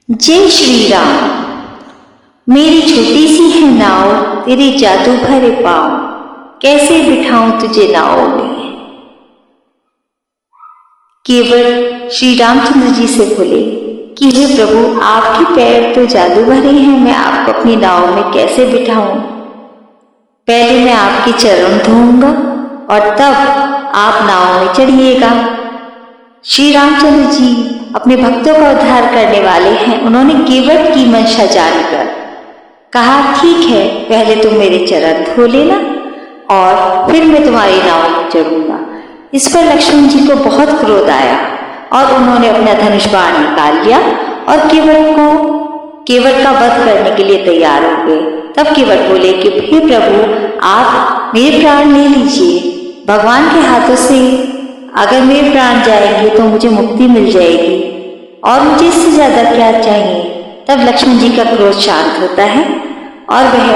जय श्री राम। मेरी छोटी सी है नाव, तेरे जादू भरे पाँव, कैसे बिठाऊं तुझे नाव में। केवट श्री रामचंद्र जी से बोले कि हे प्रभु, आपके पैर तो जादू भरे हैं, मैं आपको अपनी नाव में कैसे बिठाऊं। पहले मैं आपके चरण धोऊंगा और तब आप नाव में चढ़िएगा। श्री रामचंद्र जी अपने भक्तों का उद्धार करने वाले हैं। उन्होंने केवट की मंशा जानकर कहा, ठीक है, पहले तुम मेरे चरण धो लेना और फिर मैं तुम्हारी नाव में चढ़ूंगा। इस पर लक्ष्मण जी को बहुत क्रोध आया और उन्होंने अपना धनुष बाण निकाल लिया और केवट का वध करने के लिए तैयार हो गए। तब केवट बोले कि हे प्रभु, आप मेरे प्राण ले लीजिए। भगवान के हाथों से अगर मेरे प्राण जाएंगे तो मुझे मुक्ति मिल जाएगी और मुझे इससे ज्यादा क्या चाहिए। तब लक्ष्मण जी का क्रोध शांत होता है और वह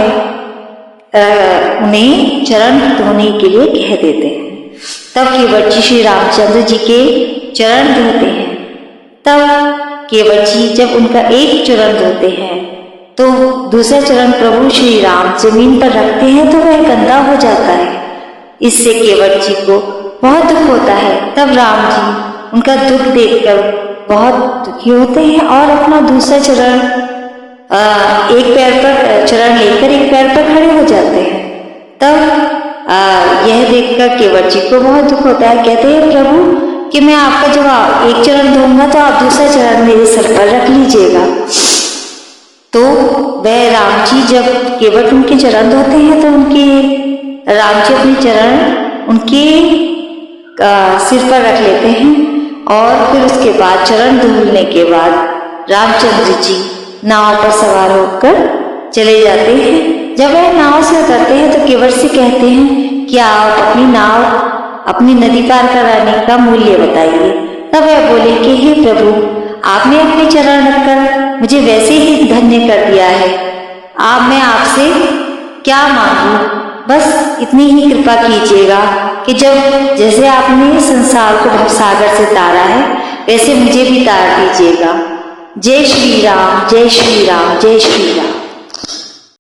उन्हें चरण धोने के लिए कह देते हैं। तब केवट जी श्री रामचंद्र जी के चरण धोते हैं। तब केवट जी जब उनका एक चरण धोते हैं तो दूसरा चरण प्रभु श्री राम जमीन पर रखते हैं तो वह गंदा हो जाता है। इससे केवट जी को बहुत दुख होता है। तब राम जी उनका दुख देखकर बहुत दुखी होते हैं और अपना दूसरा चरण एक पैर पर चरण लेकर एक पैर पर खड़े हो जाते हैं। तब यह देखकर केवट जी को बहुत दुख होता है। कहते हैं प्रभु कि मैं आपका जब एक चरण दूंगा तो आप दूसरा चरण मेरे सर पर रख लीजिएगा। तो वह राम जी जब केवट उनके चरण धोते हैं तो राम जी अपने चरण उनके सिर पर रख लेते हैं और फिर उसके बाद चरण धुलने के बाद रामचंद्र जी नाव पर सवार होकर चले जाते हैं। जब वह नाव से उतरते हैं तो केवट से कहते हैं कि आप अपनी नाव अपनी नदी पार कराने का मूल्य बताइए। तब वह बोले कि हे प्रभु, आपने अपने चरण रखकर मुझे वैसे ही धन्य कर दिया है। मैं आपसे क्या मांगू, बस इतनी ही कृपा कीजिएगा कि जैसे आपने संसार को भवसागर से तारा है वैसे मुझे भी तार दीजिएगा। जय श्री राम, जय श्री राम, जय श्री राम।